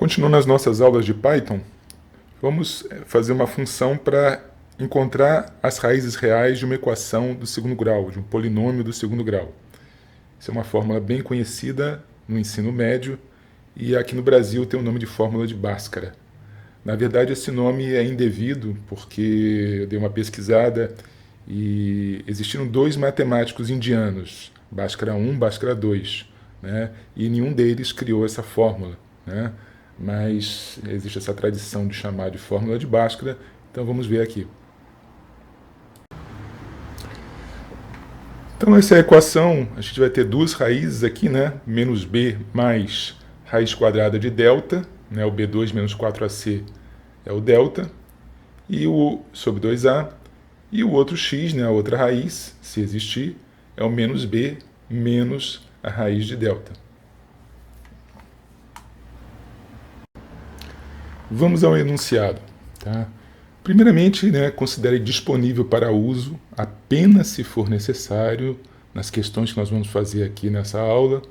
Continuando as nossas aulas de Python, vamos fazer uma função para encontrar as raízes reais de uma equação do segundo grau, de um polinômio do segundo grau. Isso é uma fórmula bem conhecida no ensino médio e aqui no Brasil tem o nome de fórmula de Bhaskara. Na verdade, esse nome é indevido porque eu dei uma pesquisada e existiram dois matemáticos indianos, Bhaskara 1 e Bhaskara 2, né? E nenhum deles criou essa fórmula, né? Mas existe essa tradição de chamar de fórmula de Bhaskara, então vamos ver aqui. Então essa é a equação, a gente vai ter duas raízes aqui, né? Menos b mais raiz quadrada de delta, né? O b2 menos 4ac é o delta, e o sobre 2a, e o outro x, né? A outra raiz, se existir, é o menos b menos a raiz de delta. Vamos ao enunciado. Tá? Primeiramente, né, considere disponível para uso apenas se for necessário, nas questões que nós vamos fazer aqui nessa aula,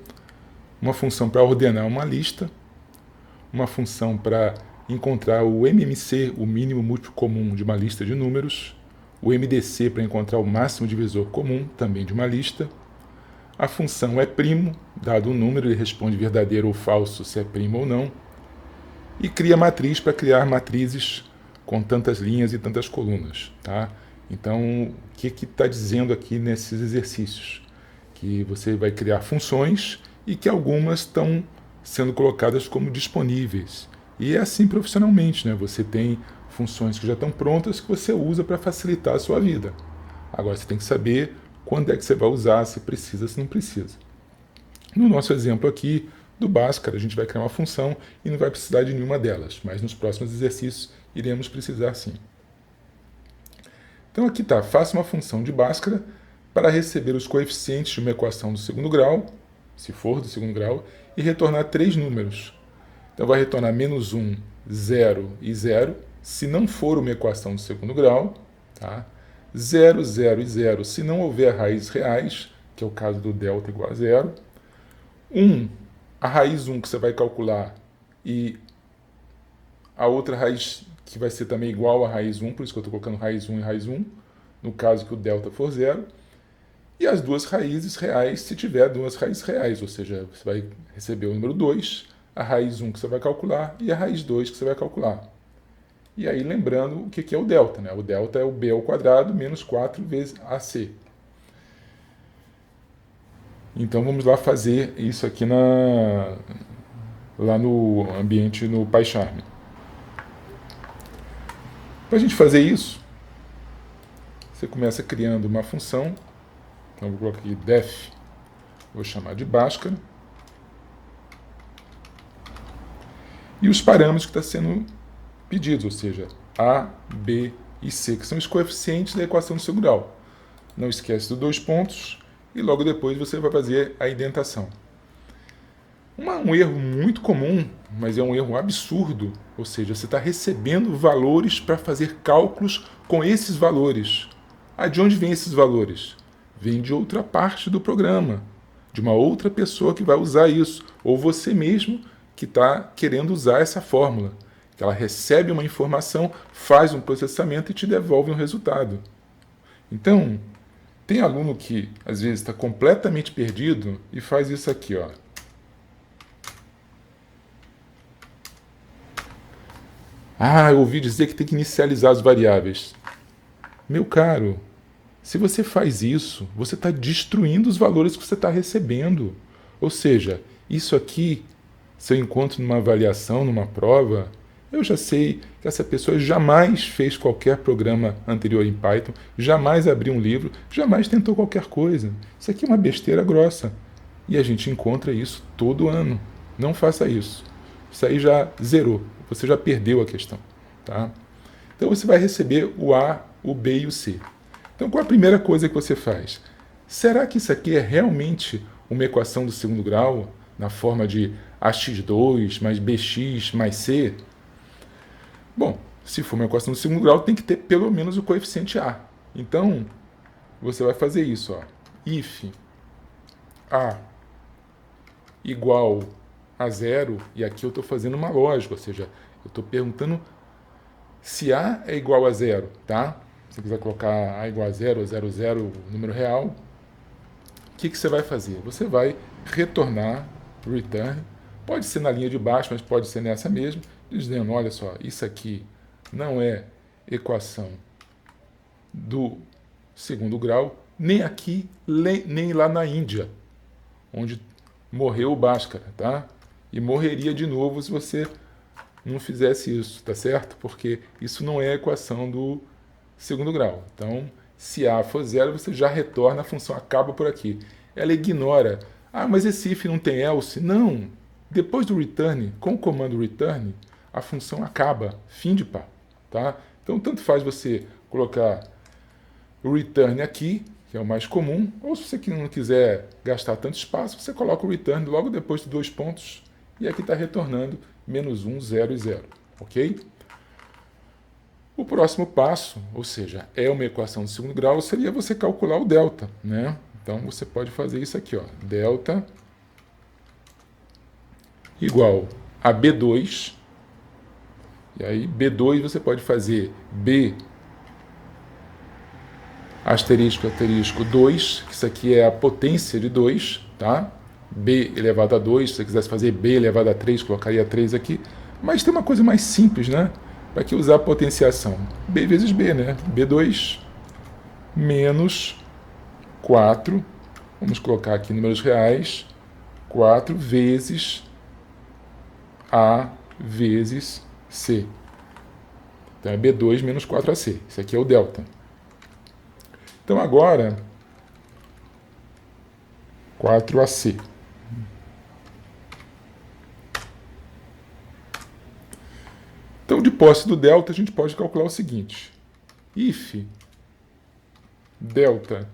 uma função para ordenar uma lista, uma função para encontrar o MMC, o mínimo múltiplo comum de uma lista de números, o MDC para encontrar o máximo divisor comum, também de uma lista. A função é primo, dado um número, ele responde verdadeiro ou falso se é primo ou não. E cria matriz para criar matrizes com tantas linhas e tantas colunas. Tá? Então, o que está dizendo aqui nesses exercícios? Que você vai criar funções e que algumas estão sendo colocadas como disponíveis. E é assim profissionalmente, né? Você tem funções que já estão prontas que você usa para facilitar a sua vida. Agora você tem que saber quando é que você vai usar, se precisa, se não precisa. No nosso exemplo aqui, do Bhaskara, a gente vai criar uma função e não vai precisar de nenhuma delas, mas nos próximos exercícios iremos precisar sim. Então aqui está, faça uma função de Bhaskara para receber os coeficientes de uma equação do segundo grau, se for do segundo grau, e retornar três números. Então vai retornar menos 1, 0 e 0, se não for uma equação do segundo grau, tá? 0, 0 e 0 se não houver raízes reais, que é o caso do delta igual a 0, 1, a raiz 1 que você vai calcular e a outra raiz que vai ser também igual a raiz 1, por isso que eu estou colocando raiz 1 e raiz 1, no caso que o delta for 0, e as duas raízes reais se tiver duas raízes reais, ou seja, você vai receber o número 2, a raiz 1 que você vai calcular e a raiz 2 que você vai calcular. E aí lembrando o que é o delta, né? O delta é o b ao quadrado menos 4 vezes ac. Então vamos lá fazer isso aqui lá no ambiente no PyCharm. Para a gente fazer isso, você começa criando uma função. Então eu vou colocar aqui def, vou chamar de Bhaskara. E os parâmetros que estão sendo pedidos, ou seja, A, B e C, que são os coeficientes da equação do segundo grau. Não esquece dos dois pontos. E logo depois você vai fazer a indentação. Um erro muito comum, mas é um erro absurdo, ou seja, você está recebendo valores para fazer cálculos com esses valores. De onde vêm esses valores? Vem de outra parte do programa, de uma outra pessoa que vai usar isso, ou você mesmo que está querendo usar essa fórmula. Que ela recebe uma informação, faz um processamento e te devolve um resultado. Então, tem aluno que, às vezes, está completamente perdido e faz isso aqui, ó. Eu ouvi dizer que tem que inicializar as variáveis. Meu caro, se você faz isso, você está destruindo os valores que você está recebendo. Ou seja, isso aqui, se eu encontro numa avaliação, numa prova, eu já sei que essa pessoa jamais fez qualquer programa anterior em Python, jamais abriu um livro, jamais tentou qualquer coisa. Isso aqui é uma besteira grossa. E a gente encontra isso todo ano. Não faça isso. Isso aí já zerou. Você já perdeu a questão. Tá? Então você vai receber o A, o B e o C. Então qual a primeira coisa que você faz? Será que isso aqui é realmente uma equação do segundo grau, na forma de ax2 mais bx mais c? Bom, se for uma equação do segundo grau, tem que ter pelo menos o coeficiente A. Então, você vai fazer isso. Ó. If A igual a zero, e aqui eu estou fazendo uma lógica, ou seja, eu estou perguntando se A é igual a zero, tá? Se você quiser colocar A igual a zero, zero, zero, número real, o que você vai fazer? Você vai retornar return, pode ser na linha de baixo, mas pode ser nessa mesmo, dizendo, olha só, isso aqui não é equação do segundo grau, nem aqui, nem lá na Índia, onde morreu o Bhaskara, tá? E morreria de novo se você não fizesse isso, tá certo? Porque isso não é a equação do segundo grau. Então, se A for zero, você já retorna, a função acaba por aqui. Ela ignora, mas esse if não tem else? Não. Depois do return, com o comando return, a função acaba, fim de papo, tá? Então, tanto faz você colocar o return aqui, que é o mais comum, ou se você não quiser gastar tanto espaço, você coloca o return logo depois de 2 pontos, e aqui está retornando menos 1, 0 e 0, ok? O próximo passo, ou seja, é uma equação de segundo grau, seria você calcular o delta, né? Então você pode fazer isso aqui, ó, delta igual a B2, e aí B2 você pode fazer B asterisco, asterisco 2, que isso aqui é a potência de 2, tá? B elevado a 2, se você quisesse fazer B elevado a 3, colocaria 3 aqui. Mas tem uma coisa mais simples, né? Para que usar a potenciação? B vezes B, né? B2 menos 4, vamos colocar aqui números reais, 4 vezes A vezes C. Então é B2 menos 4AC. Isso aqui é o delta. Então agora, 4AC. Então, de posse do delta, a gente pode calcular o seguinte. If delta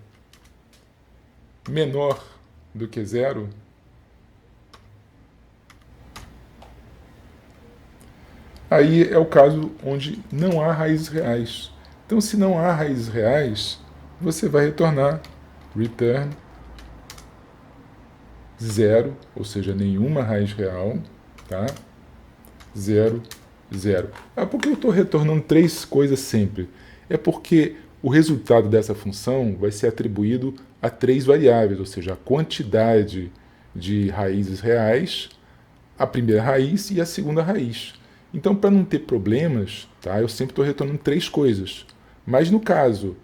menor do que zero, aí é o caso onde não há raízes reais. Então, se não há raízes reais, você vai retornar return 0, ou seja, nenhuma raiz real, tá? 0, 0. Por que eu estou retornando 3 coisas sempre? É porque o resultado dessa função vai ser atribuído a 3 variáveis, ou seja, a quantidade de raízes reais, a primeira raiz e a segunda raiz. Então, para não ter problemas, tá, eu sempre estou retornando 3 coisas. Mas no caso,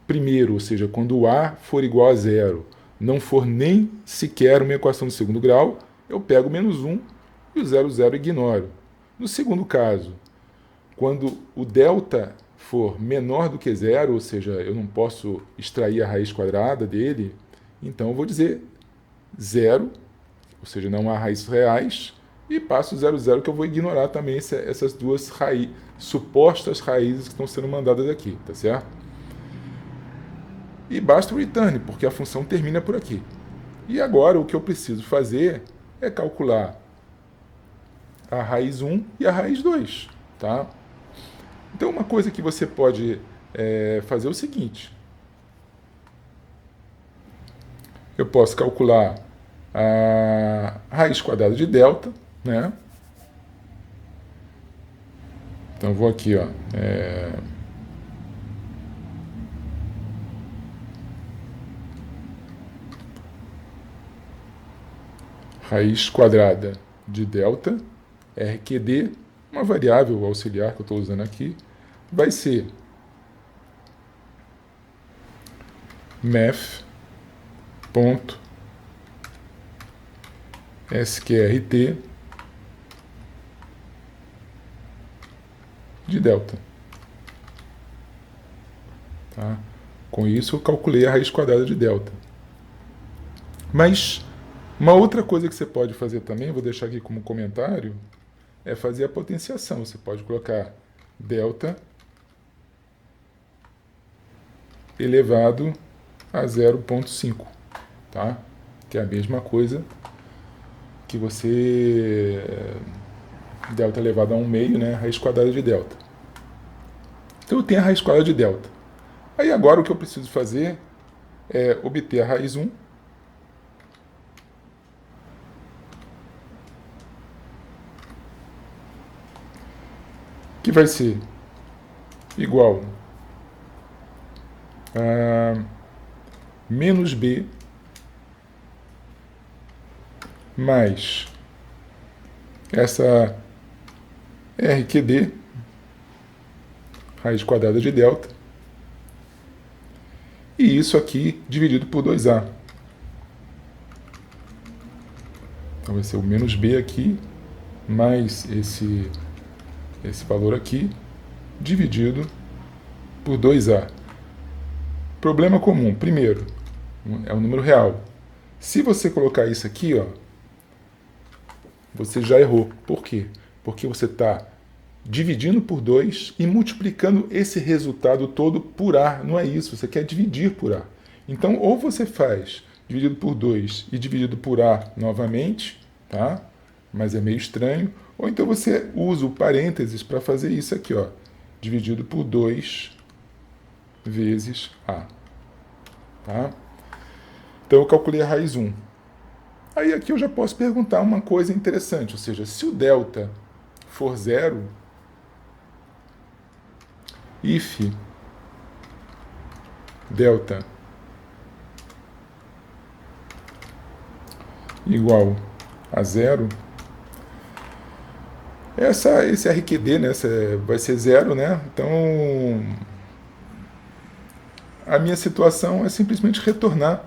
primeiro, ou seja, quando o A for igual a 0, não for nem sequer uma equação de segundo grau, eu pego menos 1 e o 0, 0 ignoro. No segundo caso, quando o delta for menor do que 0, ou seja, eu não posso extrair a raiz quadrada dele, então eu vou dizer 0, ou seja, não há raízes reais, e passo 0, 0, que eu vou ignorar também essas duas supostas raízes que estão sendo mandadas aqui, tá certo? E basta o return, porque a função termina por aqui. E agora o que eu preciso fazer é calcular a raiz 1 e a raiz 2, tá? Então uma coisa que você pode fazer é o seguinte. Eu posso calcular a raiz quadrada de delta, né? Então eu vou aqui, ó, raiz quadrada de delta, RQD, uma variável auxiliar que eu estou usando aqui, vai ser math.sqrt de delta. Tá? Com isso eu calculei a raiz quadrada de delta. Mas uma outra coisa que você pode fazer também, vou deixar aqui como comentário, é fazer a potenciação. Você pode colocar delta elevado a 0,5, tá? Que é a mesma coisa que você delta elevado a 1/2, né? Raiz quadrada de delta. Então eu tenho a raiz quadrada de delta. Aí agora o que eu preciso fazer é obter a raiz 1 que vai ser igual a menos b mais essa RQD, raiz quadrada de delta, e isso aqui dividido por 2a. Então vai ser o menos b aqui, mais esse valor aqui, dividido por 2a. Problema comum, primeiro, é um número real. Se você colocar isso aqui, ó, você já errou. Por quê? Porque você está dividindo por 2 e multiplicando esse resultado todo por A. Não é isso, você quer dividir por A. Então, ou você faz dividido por 2 e dividido por A novamente, tá? Mas é meio estranho. Ou então você usa o parênteses para fazer isso aqui, ó, dividido por 2 vezes A. Tá? Então eu calculei a raiz 1. Aí aqui eu já posso perguntar uma coisa interessante, ou seja, se o delta for 0, if delta igual a 0, esse RQD, né, vai ser 0, né? Então a minha situação é simplesmente retornar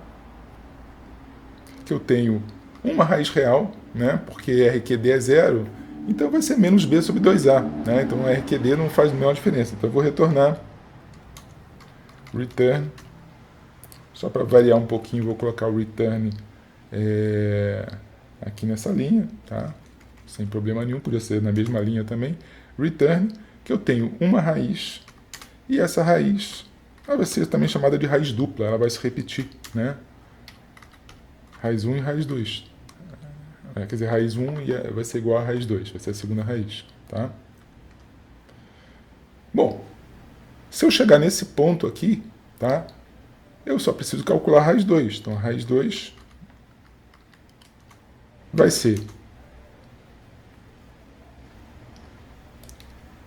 que eu tenho uma raiz real, né, porque RQD é 0, então vai ser menos b sobre 2a. Né, então RQD não faz a menor diferença. Então eu vou retornar return, só para variar um pouquinho, vou colocar o return aqui nessa linha, tá? Sem problema nenhum, podia ser na mesma linha também. Return, que eu tenho uma raiz, e essa raiz vai ser também chamada de raiz dupla, ela vai se repetir, né? Raiz 1 e raiz 2. Quer dizer, raiz 1 vai ser igual a raiz 2, vai ser a segunda raiz, tá? Bom, se eu chegar nesse ponto aqui, tá? Eu só preciso calcular a raiz 2. Então, a raiz 2 vai ser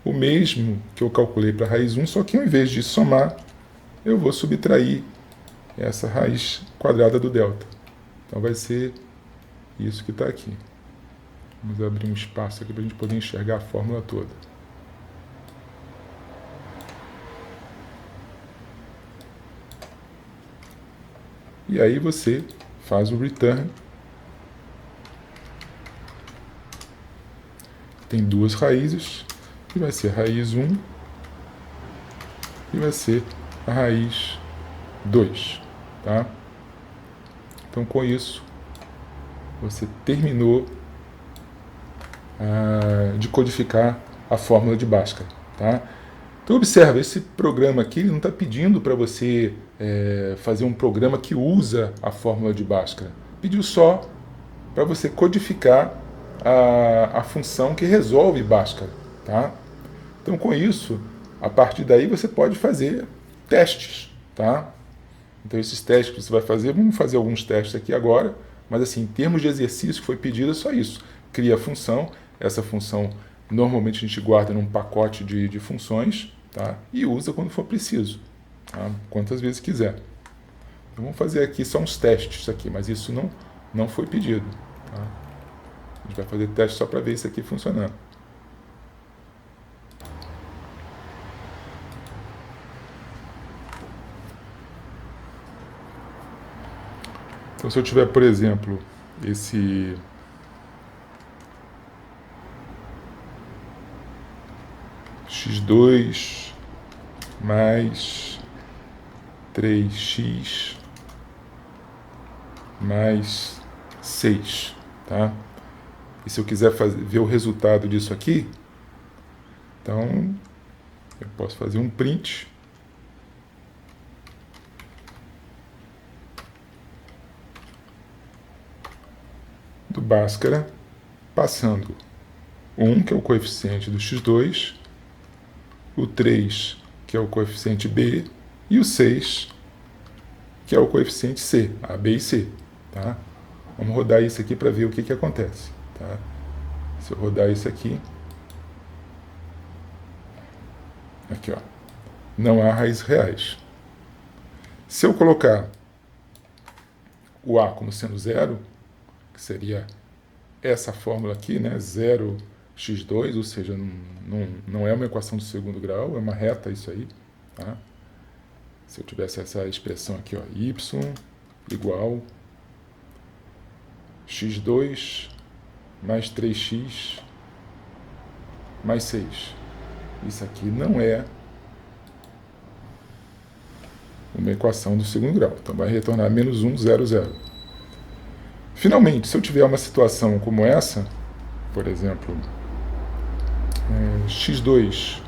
o mesmo que eu calculei para a raiz 1, só que ao invés de somar, eu vou subtrair essa raiz quadrada do delta. Então vai ser isso que está aqui. Vamos abrir um espaço aqui para a gente poder enxergar a fórmula toda. E aí você faz o return. Tem duas raízes, que vai ser a raiz 1 e vai ser a raiz 2. Tá? Então, com isso, você terminou de codificar a fórmula de Bhaskara. Tá? Então, observa, esse programa aqui ele não está pedindo para você fazer um programa que usa a fórmula de Bhaskara. Pediu só para você codificar a função que resolve Bhaskara. Tá? Então, com isso, a partir daí você pode fazer testes. Tá? Então, esses testes que você vai fazer, vamos fazer alguns testes aqui agora, mas assim, em termos de exercício que foi pedido, é só isso. Cria a função, essa função normalmente a gente guarda num pacote de funções, tá? E usa quando for preciso, tá? Quantas vezes quiser. Então, vamos fazer aqui só uns testes aqui, mas isso não foi pedido. Tá? A gente vai fazer teste só para ver isso aqui funcionando. Então, se eu tiver, por exemplo, esse x2 mais 3x mais 6, tá? E se eu quiser ver o resultado disso aqui, então eu posso fazer um print do Bhaskara, passando o 1, que é o coeficiente do x2, o 3, que é o coeficiente b, e o 6, que é o coeficiente c, a, b e c. Tá? Vamos rodar isso aqui para ver o que acontece. Tá? Se eu rodar isso aqui, Aqui, ó. Não há raízes reais. Se eu colocar o A como sendo zero, que seria essa fórmula aqui, né? 0x2, ou seja, não é uma equação do segundo grau, é uma reta isso aí. Tá? Se eu tivesse essa expressão aqui, ó, y igual x2 mais 3x mais 6. Isso aqui não é uma equação do segundo grau. Então vai retornar menos 1, 0, 0. Finalmente, se eu tiver uma situação como essa, por exemplo, x2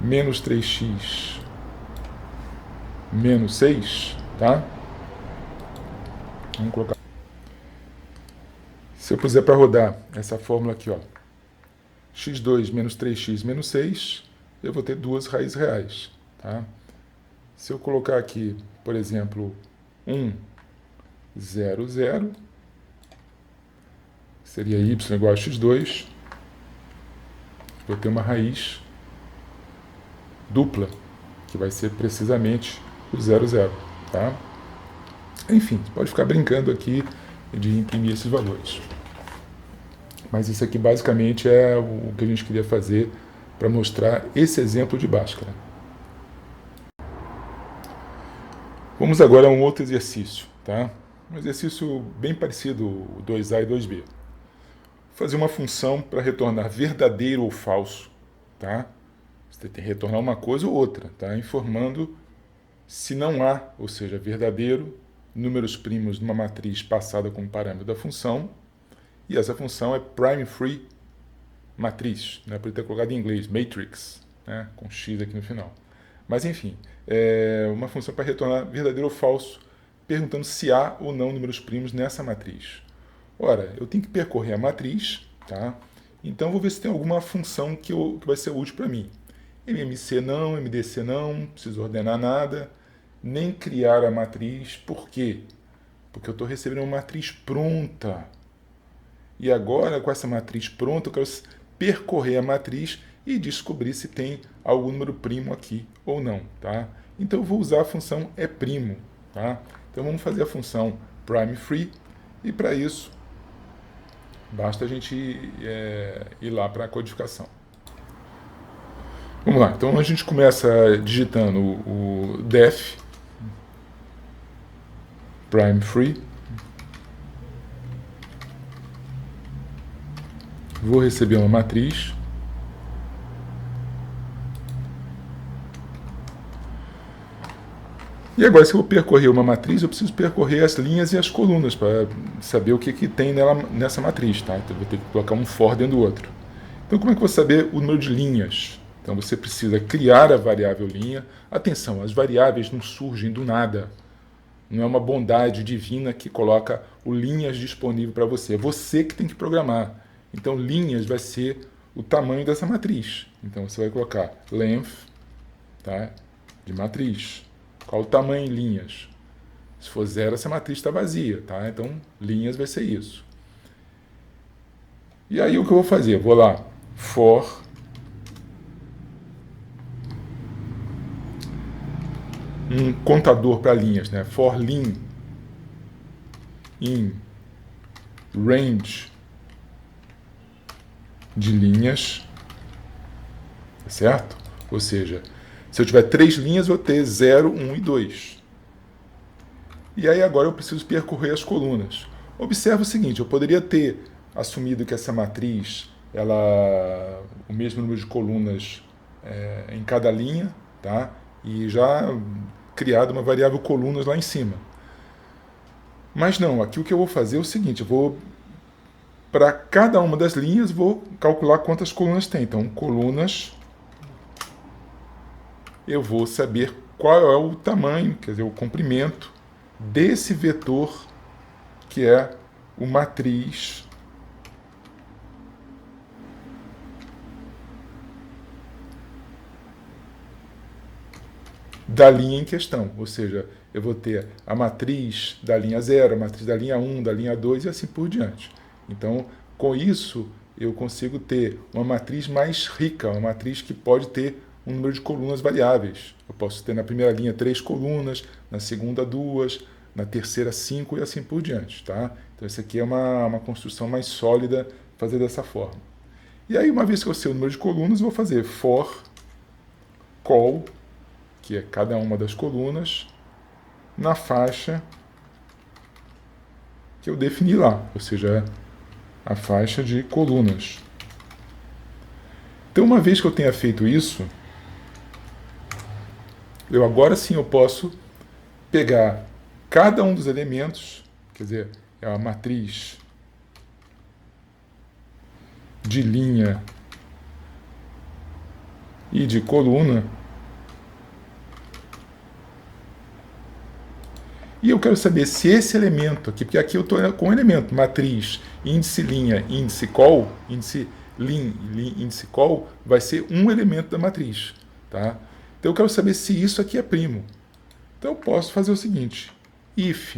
menos 3x menos 6, tá? Vamos colocar. Se eu puser para rodar essa fórmula aqui, ó, x2 menos 3x menos 6, eu vou ter duas raízes reais. Tá? Se eu colocar aqui, por exemplo, 1, 0, 0, seria y igual a x2, vou ter uma raiz dupla, que vai ser precisamente o 0, 0. Tá? Enfim, pode ficar brincando aqui de imprimir esses valores. Mas isso aqui basicamente é o que a gente queria fazer para mostrar esse exemplo de Bhaskara. Vamos agora a um outro exercício, tá? Um exercício bem parecido, o 2A e 2B. Fazer uma função para retornar verdadeiro ou falso, tá? Você tem que retornar uma coisa ou outra, tá? Informando se não há, ou seja, verdadeiro, números primos numa matriz passada como parâmetro da função, e essa função é prime free matriz, né? Por ter colocado em inglês, matrix, né? Com x aqui no final. Mas enfim, é uma função para retornar verdadeiro ou falso, perguntando se há ou não números primos nessa matriz. Ora, eu tenho que percorrer a matriz, tá? Então vou ver se tem alguma função que vai ser útil para mim. MMC não, MDC não preciso ordenar nada, nem criar a matriz. Por quê? Porque eu estou recebendo uma matriz pronta. E agora, com essa matriz pronta, eu quero percorrer a matriz e descobrir se tem algum número primo aqui ou não. Tá? Então eu vou usar a função e'primo. Tá? Então vamos fazer a função prime_free, e para isso basta a gente ir lá para a codificação. Vamos lá, então a gente começa digitando o def prime_free. Vou receber uma matriz. E agora, se eu percorrer uma matriz, eu preciso percorrer as linhas e as colunas para saber o que tem nessa matriz. Tá? Então, eu vou ter que colocar um for dentro do outro. Então, como é que eu vou saber o número de linhas? Então, você precisa criar a variável linha. Atenção, as variáveis não surgem do nada. Não é uma bondade divina que coloca o linhas disponível para você. É você que tem que programar. Então, linhas vai ser o tamanho dessa matriz. Então, você vai colocar length, tá, de matriz. Qual o tamanho em linhas? Se for 0, essa matriz está vazia. Tá? Então, linhas vai ser isso. E aí, o que eu vou fazer? Eu vou lá, for um contador para linhas, né? For lim in range de linhas, certo? Ou seja, se eu tiver 3 linhas, eu vou ter 0, 1 e 2. E aí agora eu preciso percorrer as colunas. Observa o seguinte, eu poderia ter assumido que essa matriz, o mesmo número de colunas em cada linha, tá? E já criado uma variável colunas lá em cima. Mas não, aqui o que eu vou fazer é o seguinte, eu vou, para cada uma das linhas, vou calcular quantas colunas tem. Então, colunas, eu vou saber qual é o tamanho, quer dizer, o comprimento desse vetor, que é o matriz da linha em questão. Ou seja, eu vou ter a matriz da linha 0, a matriz da linha 1, da linha 2 e assim por diante. Então, com isso, eu consigo ter uma matriz mais rica, uma matriz que pode ter um número de colunas variáveis. Eu posso ter na primeira linha 3 colunas, na segunda 2, na terceira 5 e assim por diante. Tá? Então isso aqui é uma construção mais sólida, fazer dessa forma. E aí, uma vez que eu sei o número de colunas, eu vou fazer for call, que é cada uma das colunas, na faixa que eu defini lá, ou seja, a faixa de colunas. Então, uma vez que eu tenha feito isso, eu agora sim eu posso pegar cada um dos elementos, quer dizer, é a matriz de linha e de coluna, e eu quero saber se esse elemento aqui, porque aqui eu estou com um elemento, matriz, índice linha, índice col, índice lin, índice col, vai ser um elemento da matriz. Tá? Então eu quero saber se isso aqui é primo. Então eu posso fazer o seguinte, if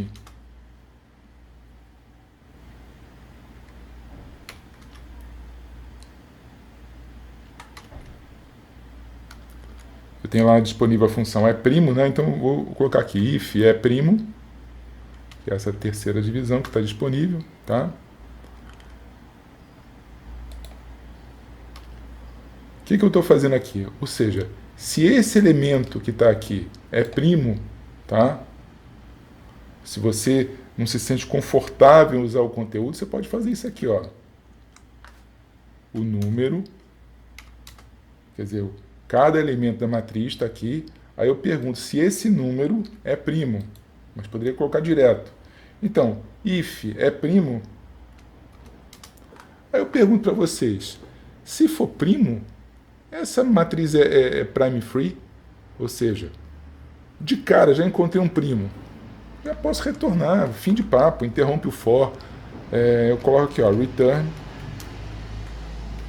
eu tenho lá disponível a função é primo, né? Então eu vou colocar aqui if é primo, que é essa terceira divisão que está disponível, tá? O que eu estou fazendo aqui? Ou seja, se esse elemento que está aqui é primo, tá? Se você não se sente confortável em usar o conteúdo, você pode fazer isso aqui, ó. O número, quer dizer, cada elemento da matriz está aqui. Aí eu pergunto se esse número é primo, mas poderia colocar direto. Então, if é primo. Aí eu pergunto para vocês, se for primo, essa matriz é prime free, ou seja, de cara já encontrei um primo. Já posso retornar, fim de papo, interrompe o for. Eu coloco aqui, ó, return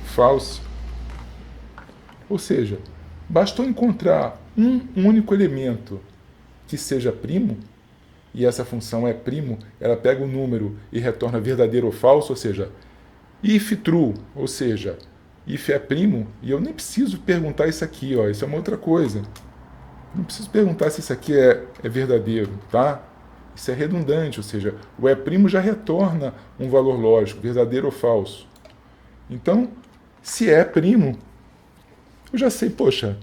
false. Ou seja, bastou encontrar um único elemento que seja primo, e essa função é primo, ela pega o número e retorna verdadeiro ou falso, ou seja, if true, ou seja, if é primo, e eu nem preciso perguntar isso aqui, ó, isso é uma outra coisa. Não preciso perguntar se isso aqui é verdadeiro, tá? Isso é redundante, ou seja, o é primo já retorna um valor lógico, verdadeiro ou falso. Então, se é primo, eu já sei, poxa,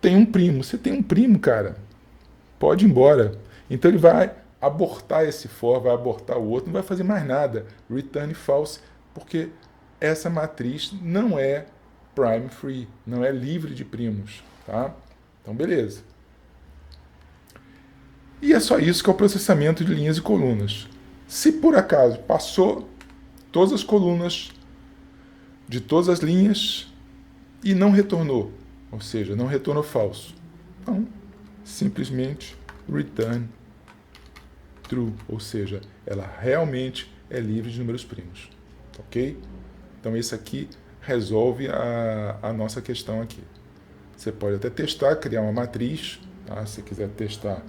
tem um primo. Você tem um primo, cara, pode ir embora. Então ele vai abortar esse for, vai abortar o outro, não vai fazer mais nada. Return false, porque essa matriz não é prime free, não é livre de primos, tá? Então, beleza. E é só isso que é o processamento de linhas e colunas. Se por acaso passou todas as colunas de todas as linhas e não retornou, ou seja, não retornou falso, então simplesmente return true, ou seja, ela realmente é livre de números primos, ok? Então isso aqui resolve a nossa questão aqui. Você pode até testar, criar uma matriz, tá? Se quiser testar.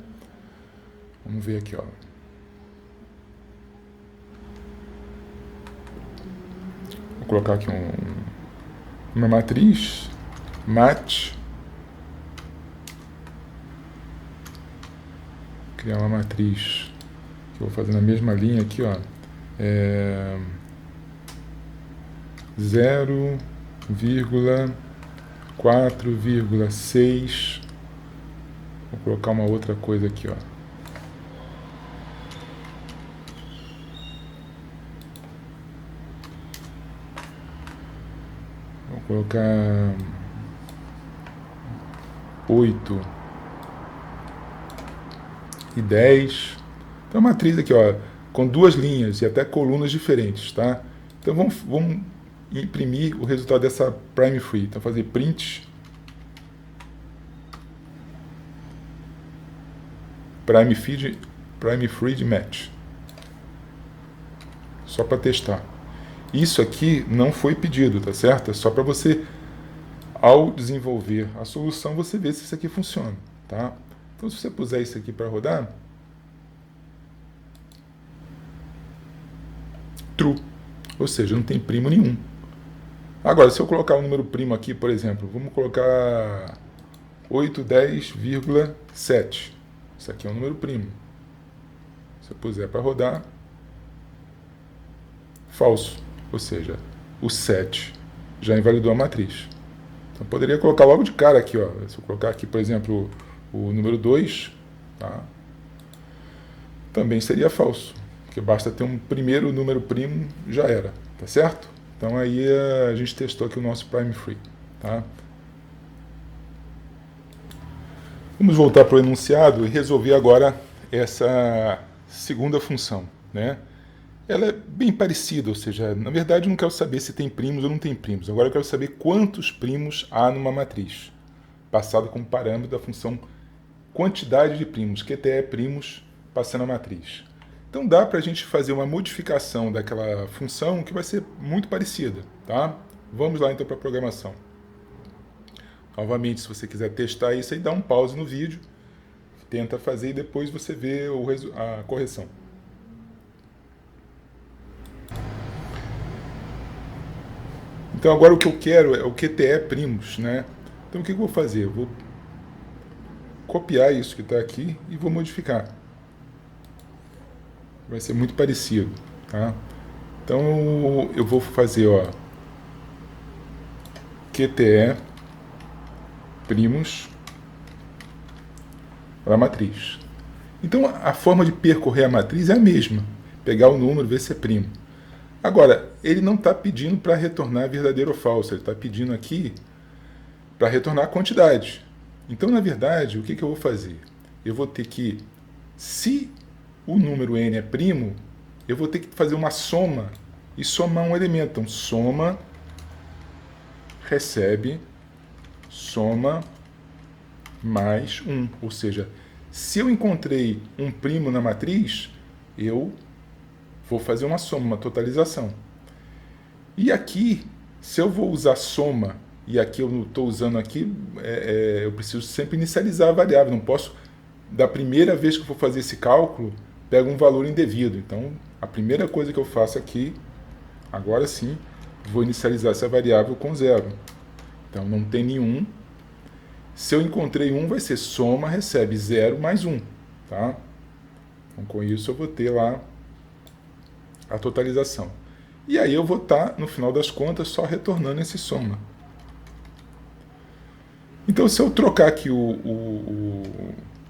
Vamos ver aqui, ó. Vou colocar aqui uma matriz, match. Criar uma matriz que eu vou fazer na mesma linha aqui, ó. 0,4,6. Vou colocar uma outra coisa aqui, ó. Vou colocar 8 e 10. Então, uma matriz aqui, ó, com duas linhas e até colunas diferentes, tá? Então, vamos imprimir o resultado dessa prime free. Então, fazer print prime free de match. Só para testar. Isso aqui não foi pedido, tá certo? É só para você, ao desenvolver a solução, você ver se isso aqui funciona, tá? Então, se você puser isso aqui para rodar, true, ou seja, não tem primo nenhum. Agora, se eu colocar um número primo aqui, por exemplo, vamos colocar 810,7. Isso aqui é um número primo. Se eu puser para rodar, falso. Ou seja, o 7 já invalidou a matriz. Então poderia colocar logo de cara aqui, ó. Se eu colocar aqui, por exemplo, o número 2, tá? Também seria falso, porque basta ter um primeiro número primo, já era, tá certo? Então aí a gente testou aqui o nosso prime free, tá? Vamos voltar para o enunciado e resolver agora essa segunda função, né? Ela é bem parecida, ou seja, na verdade eu não quero saber se tem primos ou não tem primos. Agora eu quero saber quantos primos há numa matriz, passada como parâmetro da função quantidade de primos, QTE primos, passando a matriz. Então dá para a gente fazer uma modificação daquela função que vai ser muito parecida, tá? Vamos lá então para a programação. Novamente, se você quiser testar isso aí, dá um pause no vídeo, tenta fazer e depois você vê a correção. Então agora o que eu quero é o QTE primos, né? Então o que eu vou fazer? Eu vou copiar isso que está aqui e vou modificar. Vai ser muito parecido, tá? Então eu vou fazer, ó, QTE primos para a matriz. Então a forma de percorrer a matriz é a mesma. Pegar o número, ver se é primo. Agora, ele não está pedindo para retornar verdadeiro ou falso. Ele está pedindo aqui para retornar a quantidade. Então, na verdade, o que eu vou fazer? Eu vou ter que, se o número n é primo, eu vou ter que fazer uma soma e somar um elemento. Então, soma, recebe, soma mais 1. Ou seja, se eu encontrei um primo na matriz, eu vou fazer uma soma, uma totalização. E aqui, se eu vou usar soma, e aqui eu não estou usando aqui, eu preciso sempre inicializar a variável. Não posso, da primeira vez que eu for fazer esse cálculo, pego um valor indevido. Então, a primeira coisa que eu faço aqui, agora sim, vou inicializar essa variável com 0. Então, não tem nenhum. Se eu encontrei 1, vai ser soma, recebe 0 mais 1. Tá? Então, com isso, eu vou ter lá a totalização. E aí eu vou estar, no final das contas, só retornando esse soma. Então, se eu trocar aqui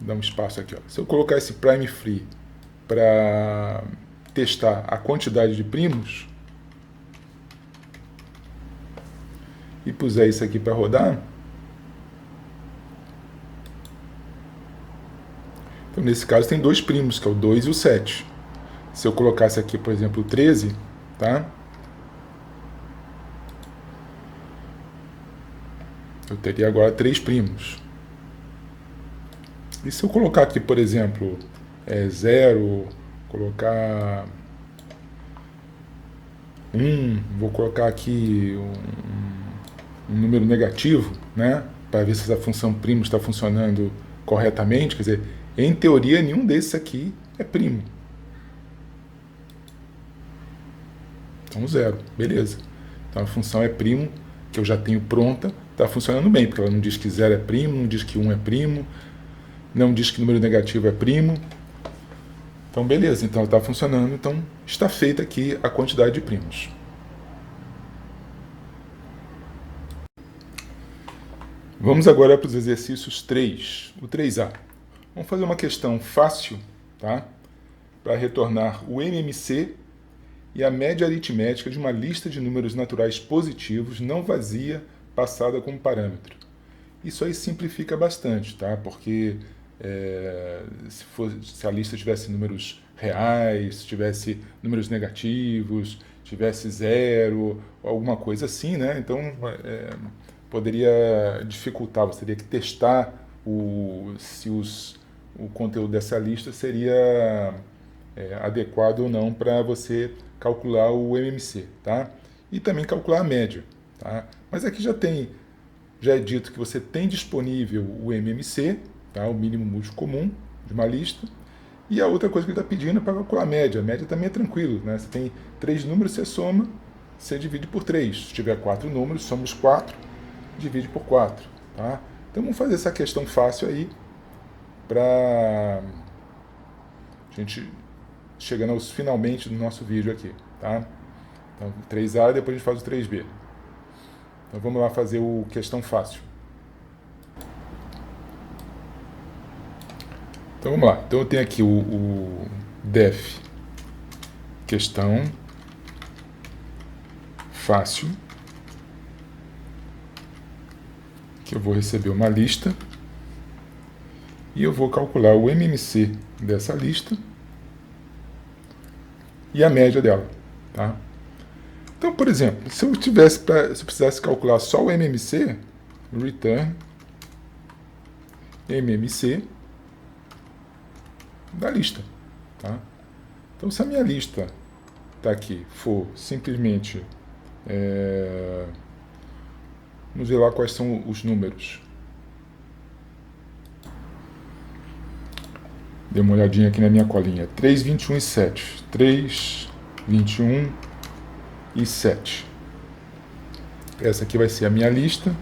dá um espaço aqui, ó. Se eu colocar esse prime free para testar a quantidade de primos e puser isso aqui para rodar, então nesse caso tem dois primos, que é o 2 e o 7. Se eu colocasse aqui, por exemplo, o 13, tá? Eu teria agora 3 primos. E se eu colocar aqui, por exemplo, 0, colocar 1, vou colocar aqui um número negativo, né? Para ver se essa função primo está funcionando corretamente. Quer dizer, em teoria, nenhum desses aqui é primo. Então, 0. Beleza. Então, a função é primo, que eu já tenho pronta, está funcionando bem, porque ela não diz que 0 é primo, não diz que 1 é primo, não diz que número negativo é primo. Então, beleza. Então, ela está funcionando. Então, está feita aqui a quantidade de primos. Vamos agora para os exercícios 3, o 3A. Vamos fazer uma questão fácil, tá? Para retornar o MMC e a média aritmética de uma lista de números naturais positivos não vazia passada como parâmetro. Isso aí simplifica bastante, tá? Porque se a lista tivesse números reais, tivesse números negativos, tivesse 0, alguma coisa assim, né? Então poderia dificultar, você teria que testar se o conteúdo dessa lista seria adequado ou não para você calcular o MMC, tá? E também calcular a média, tá? Mas aqui já é dito que você tem disponível o MMC, tá? O mínimo múltiplo comum de uma lista, e a outra coisa que ele está pedindo é para calcular a média. A média também é tranquilo, né? Você tem 3 números, você soma, você divide por 3. Se tiver 4 números, somos 4, divide por 4. Tá? Então vamos fazer essa questão fácil aí, para a gente chegando aos finalmente do nosso vídeo aqui. Tá? Então 3A e depois a gente faz o 3B. Então vamos lá fazer o questão fácil. Então vamos lá. Então eu tenho aqui o def questão fácil, que eu vou receber uma lista e eu vou calcular o MMC dessa lista e a média dela, tá? Então, por exemplo, se eu precisasse calcular só o MMC, return MMC da lista, tá? Então, se a minha lista tá aqui for simplesmente vamos ver lá quais são os números. Dê uma olhadinha aqui na minha colinha. 3, 21 e 7. 3, 21 e 7. Essa aqui vai ser a minha lista.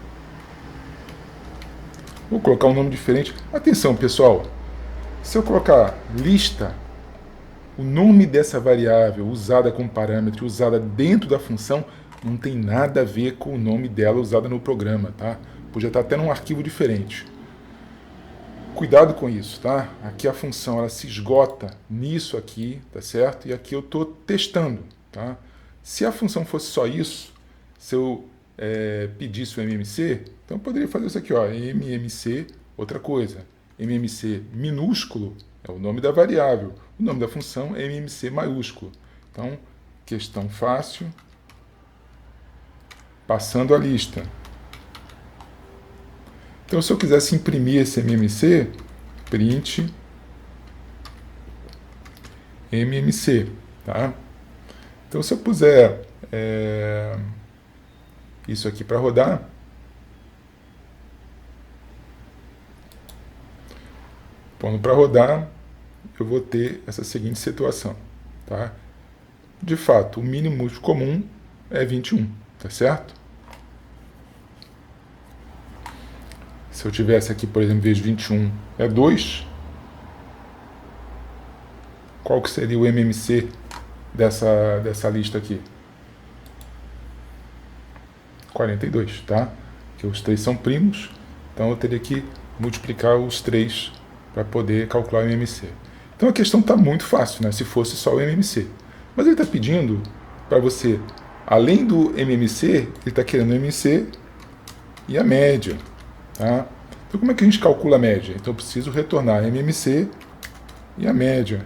Vou colocar um nome diferente. Atenção, pessoal. Se eu colocar lista, o nome dessa variável usada como parâmetro, usada dentro da função, não tem nada a ver com o nome dela usada no programa, tá? Podia estar até num arquivo diferente. Cuidado com isso, tá? Aqui a função ela se esgota nisso aqui, tá certo? E aqui eu estou testando, tá? Se a função fosse só isso, se eu pedisse o MMC, então eu poderia fazer isso aqui, ó, MMC, outra coisa. MMC minúsculo é o nome da variável, o nome da função é MMC maiúsculo. Então, questão fácil, passando a lista. Então, se eu quisesse imprimir esse MMC, print MMC, tá? Então, se eu puser isso aqui para rodar, pondo para rodar, eu vou ter essa seguinte situação, tá? De fato, o mínimo múltiplo comum é 21, tá certo? Se eu tivesse aqui, por exemplo, em vez de 21 é 2, qual que seria o MMC dessa lista aqui? 42, tá? Porque os 3 são primos, então eu teria que multiplicar os 3 para poder calcular o MMC. Então a questão está muito fácil, né? Se fosse só o MMC. Mas ele está pedindo para você, além do MMC, ele está querendo o MMC e a média. Tá? Então como é que a gente calcula a média? Então eu preciso retornar MMC e a média.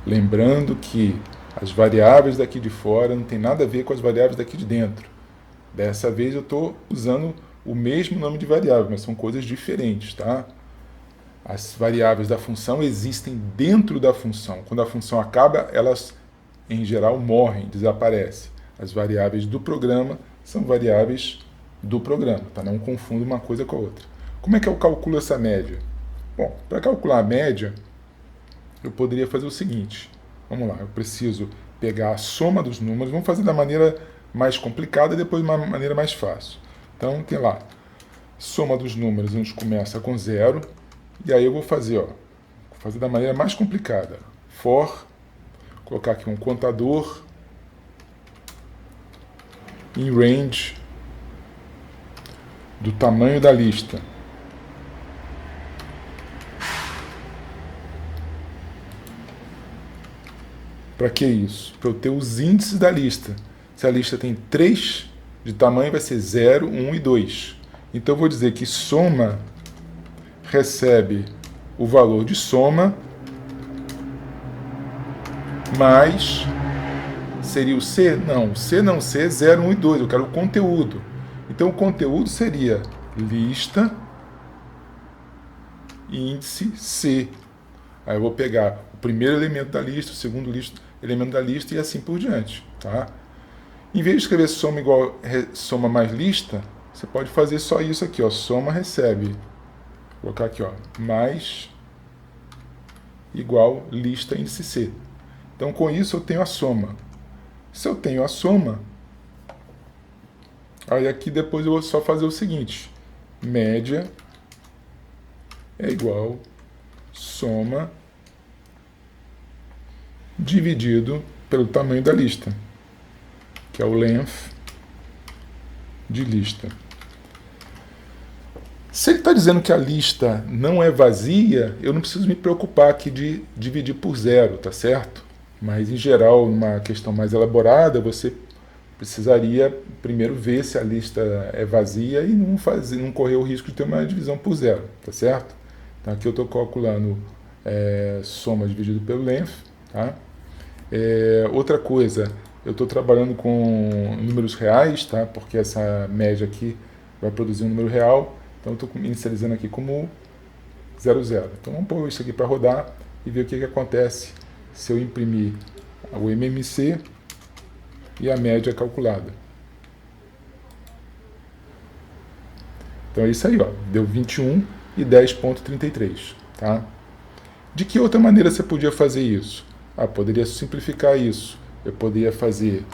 Lembrando que as variáveis daqui de fora não tem nada a ver com as variáveis daqui de dentro. Dessa vez eu estou usando o mesmo nome de variável, mas são coisas diferentes, tá? As variáveis da função existem dentro da função. Quando a função acaba, elas, em geral, morrem, desaparecem. As variáveis do programa são variáveis do programa, tá? Não confunda uma coisa com a outra. Como é que eu calculo essa média? Bom, para calcular a média, eu poderia fazer o seguinte. Vamos lá, eu preciso pegar a soma dos números. Vamos fazer da maneira mais complicada e depois de uma maneira mais fácil. Então, tem lá, soma dos números, a gente começa com 0. E aí eu vou fazer, ó, vou fazer da maneira mais complicada. For, colocar aqui um contador em range do tamanho da lista. Para que isso? Para eu ter os índices da lista. Se a lista tem 3 de tamanho, vai ser 0, 1 e 2. Então eu vou dizer que soma recebe o valor de soma mais seria o C? Não, o C não, C é 0, 1 e 2, eu quero o conteúdo. Então o conteúdo seria lista índice C. Aí eu vou pegar o primeiro elemento da lista, o segundo elemento da lista e assim por diante, tá? Em vez de escrever soma igual soma mais lista, você pode fazer só isso aqui, ó, soma recebe. Vou colocar aqui, ó, mais igual lista índice C. Então com isso eu tenho a soma Se eu tenho a soma, aí aqui depois eu vou só fazer o seguinte: média é igual soma dividido pelo tamanho da lista, que é o length de lista. Se ele está dizendo que a lista não é vazia, eu não preciso me preocupar aqui de dividir por zero, tá certo? Mas, em geral, numa questão mais elaborada, você precisaria primeiro ver se a lista é vazia e não correr o risco de ter uma divisão por zero, tá certo? Então, aqui eu estou calculando soma dividido pelo length, tá? Outra coisa, eu estou trabalhando com números reais, tá? Porque essa média aqui vai produzir um número real. Então, eu estou inicializando aqui como 0, 0. Então, vamos pôr isso aqui para rodar e ver o que acontece se eu imprimir o MMC e a média calculada. Então, é isso aí, ó. Deu 21 e 10,33. Tá? De que outra maneira você podia fazer isso? Poderia simplificar isso. Eu poderia fazer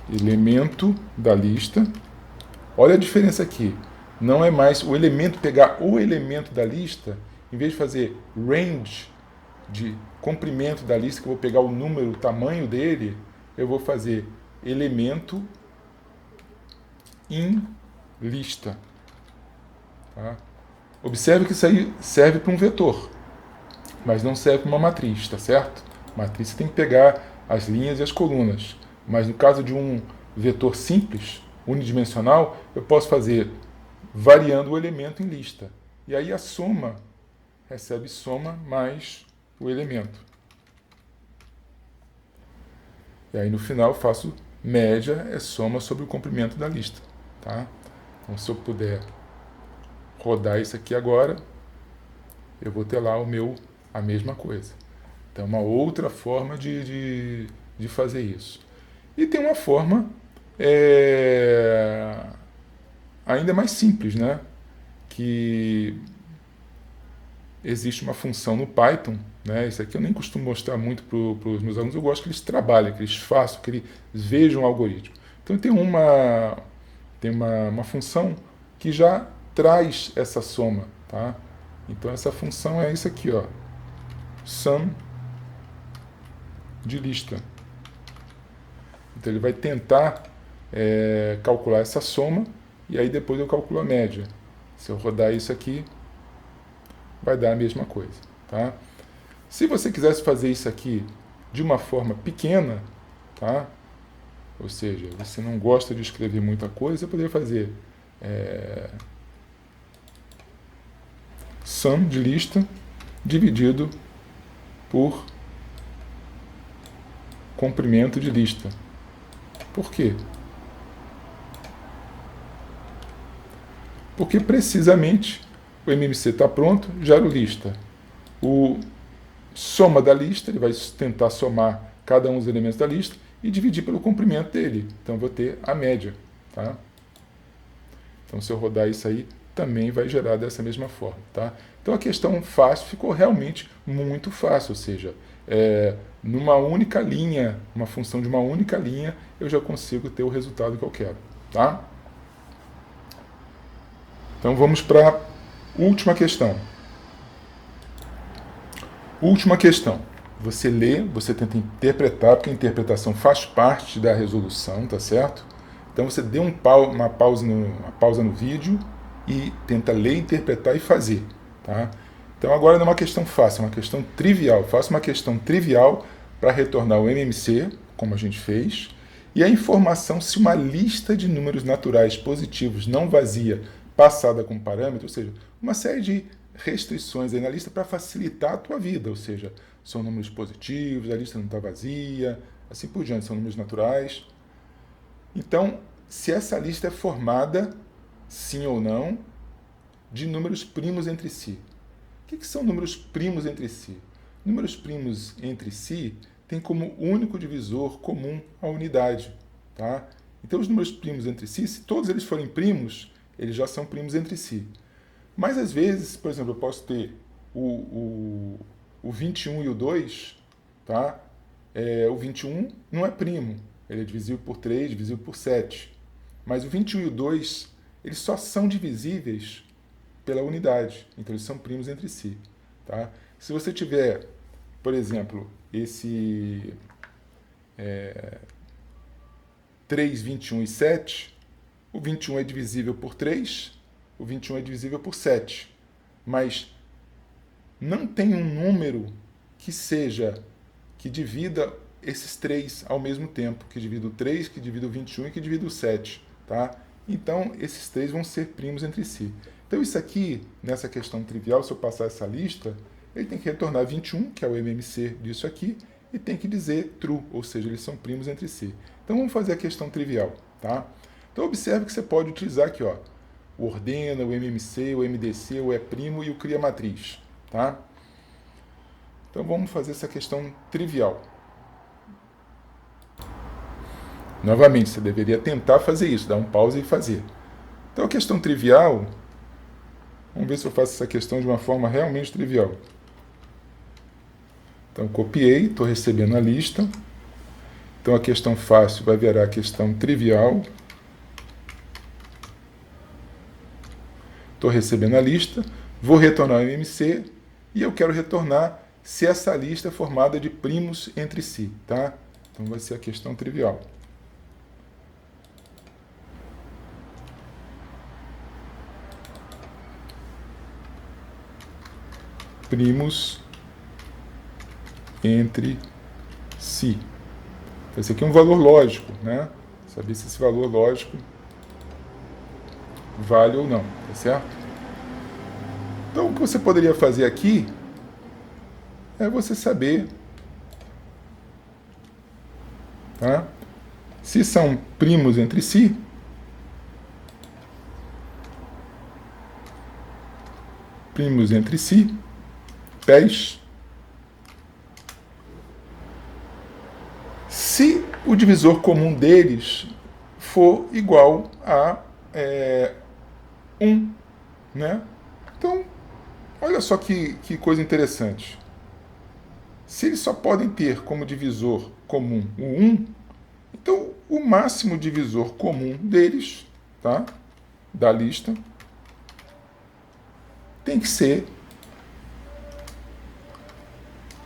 elemento da lista. Olha a diferença aqui. Não é mais o elemento, pegar o elemento da lista, em vez de fazer range de comprimento da lista, que eu vou pegar o número, o tamanho dele, eu vou fazer elemento em lista. Tá? Observe que isso aí serve para um vetor, mas não serve para uma matriz, tá certo? Matriz você tem que pegar as linhas e as colunas, mas no caso de um vetor simples, unidimensional, eu posso fazer variando o elemento em lista. E aí a soma recebe soma mais o elemento. E aí no final eu faço média é soma sobre o comprimento da lista. Tá? Então se eu puder rodar isso aqui agora, eu vou ter lá a mesma coisa. Então uma outra forma de fazer isso. E tem uma forma ainda mais simples, né? Que existe uma função no Python, né? Isso aqui eu nem costumo mostrar muito para os meus alunos, eu gosto que eles trabalhem, que eles façam, que eles vejam o algoritmo. Então tem uma função que já traz essa soma, tá? Então essa função é isso aqui, ó, sum de lista. Então ele vai tentar calcular essa soma e aí depois eu calculo a média. Se eu rodar isso aqui, vai dar a mesma coisa. Tá? Se você quisesse fazer isso aqui de uma forma pequena, tá? Ou seja, você não gosta de escrever muita coisa, você poderia fazer sum de lista dividido por comprimento de lista. Por quê? Porque precisamente o MMC está pronto, gera o lista. O soma da lista, ele vai tentar somar cada um dos elementos da lista e dividir pelo comprimento dele. Então eu vou ter a média. Tá? Então se eu rodar isso aí, também vai gerar dessa mesma forma. Tá? Então a questão fácil ficou realmente muito fácil, ou seja, numa única linha, uma função de uma única linha, eu já consigo ter o resultado que eu quero. Tá? Então vamos para a última questão. Última questão. Você lê, você tenta interpretar, porque a interpretação faz parte da resolução, tá certo? Então você dê uma pausa no vídeo e tenta ler, interpretar e fazer. Tá? Então agora não é uma questão fácil, é uma questão trivial. Faça uma questão trivial para retornar o MMC, como a gente fez, e a informação se uma lista de números naturais positivos não vazia passada com parâmetro, ou seja, uma série de restrições aí na lista para facilitar a tua vida, ou seja, são números positivos, a lista não está vazia, assim por diante, são números naturais. Então, se essa lista é formada, sim ou não, de números primos entre si. O que são números primos entre si? Números primos entre si têm como único divisor comum a unidade. Tá? Então, os números primos entre si, se todos eles forem primos, eles já são primos entre si. Mas, às vezes, por exemplo, eu posso ter o 21 e o 2, tá? o 21 não é primo, ele é divisível por 3, divisível por 7. Mas o 21 e o 2, eles só são divisíveis pela unidade, então eles são primos entre si. Tá? Se você tiver, por exemplo, esse 3, 21 e 7, o 21 é divisível por 3, o 21 é divisível por 7. Mas não tem um número que divida esses 3 ao mesmo tempo, que divida o 3, que divida o 21 e que divida o 7. Tá? Então, esses 3 vão ser primos entre si. Então, isso aqui, nessa questão trivial, se eu passar essa lista, ele tem que retornar 21, que é o MMC disso aqui, e tem que dizer true, ou seja, eles são primos entre si. Então, vamos fazer a questão trivial. Tá? Então, observe que você pode utilizar aqui, ó, o ordena, o MMC, o MDC, o E' e o cria matriz. Tá? Então, vamos fazer essa questão trivial. Novamente, você deveria tentar fazer isso, dar um pause e fazer. Então, a questão trivial, vamos ver se eu faço essa questão de uma forma realmente trivial. Então, copiei, estou recebendo a lista. Então, a questão fácil vai virar a questão trivial. Estou recebendo a lista, vou retornar o MMC e eu quero retornar se essa lista é formada de primos entre si. Tá? Então, vai ser a questão trivial. Primos entre si. Esse aqui é um valor lógico, né? Saber se esse valor lógico vale ou não, tá certo? Então, o que você poderia fazer aqui é você saber, tá? Se são primos entre si, pés, se o divisor comum deles for igual a 1, né? Então, olha só que coisa interessante. Se eles só podem ter como divisor comum o 1, então o máximo divisor comum deles, tá? Da lista, tem que ser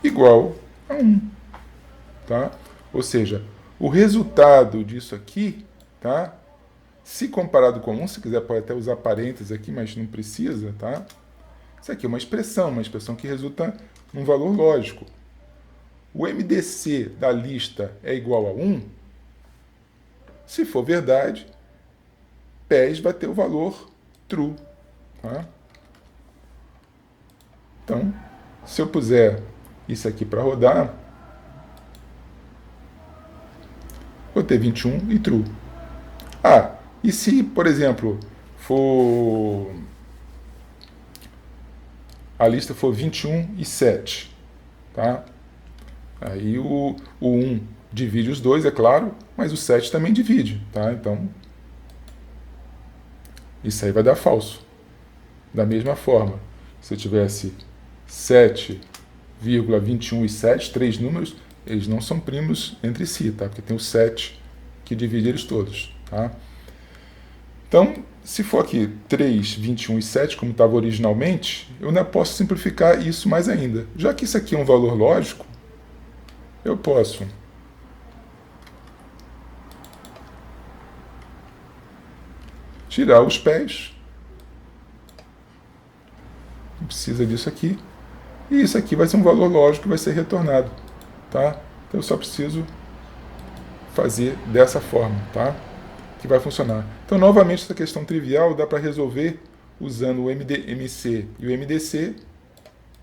igual a 1. Tá? Ou seja, o resultado disso aqui, tá? Se comparado com 1, se quiser pode até usar parênteses aqui, mas não precisa, tá? Isso aqui é uma expressão que resulta num valor lógico. O MDC da lista é igual a 1, se for verdade, pés vai ter o valor true. Tá? Então, se eu puser isso aqui para rodar, vou ter 21 e true. Ah, e se, por exemplo, a lista for 21 e 7, tá? Aí o 1 divide os dois, é claro, mas o 7 também divide, tá? Então, isso aí vai dar falso. Da mesma forma, se eu tivesse 7,21 e 7, 3 números, eles não são primos entre si, tá? Porque tem o 7 que divide eles todos, tá? Então, se for aqui 3, 21 e 7, como estava originalmente, eu ainda posso simplificar isso mais ainda. Já que isso aqui é um valor lógico, eu posso tirar os pés. Não precisa disso aqui. E isso aqui vai ser um valor lógico que vai ser retornado. Tá? Então eu só preciso fazer dessa forma, tá? Que vai funcionar. Então, novamente, essa questão trivial dá para resolver usando o MDC e o MDC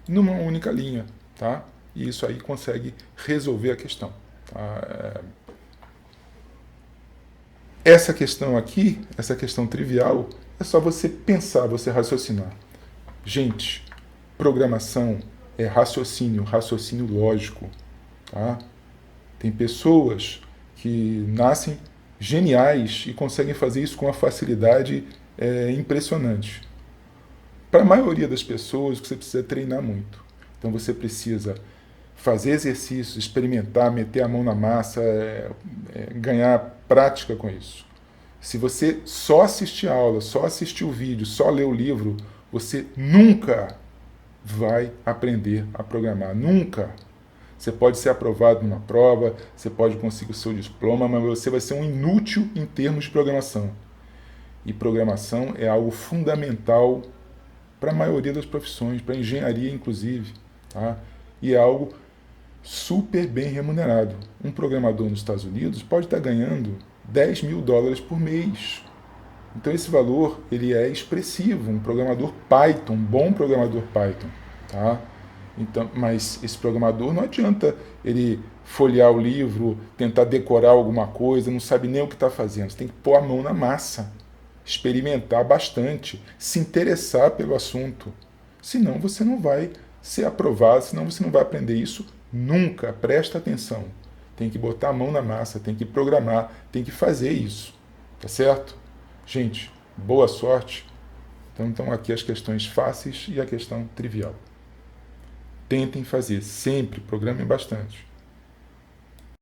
numa única linha, tá? E isso aí consegue resolver a questão. Tá? Essa questão aqui, essa questão trivial, é só você pensar, você raciocinar. Gente, programação é raciocínio lógico. Tá? Tem pessoas que nascem geniais e conseguem fazer isso com uma facilidade impressionante. Para a maioria das pessoas, você precisa treinar muito. Então você precisa fazer exercícios, experimentar, meter a mão na massa, ganhar prática com isso. Se você só assistir a aula, só assistir o vídeo, só ler o livro, você nunca vai aprender a programar. Nunca. Você pode ser aprovado numa prova, você pode conseguir o seu diploma, mas você vai ser um inútil em termos de programação. E programação é algo fundamental para a maioria das profissões, para a engenharia inclusive, tá? E é algo super bem remunerado. Um programador nos Estados Unidos pode estar ganhando $10.000 por mês. Então esse valor ele é expressivo. Um programador Python, um bom programador Python, tá? Então, mas esse programador não adianta ele folhear o livro, tentar decorar alguma coisa, não sabe nem o que está fazendo. Você tem que pôr a mão na massa, experimentar bastante, se interessar pelo assunto. Senão você não vai ser aprovado, senão você não vai aprender isso nunca. Presta atenção. Tem que botar a mão na massa, tem que programar, tem que fazer isso. Tá certo? Gente, boa sorte. Então estão aqui as questões fáceis e a questão trivial. Tentem fazer, sempre, programem bastante.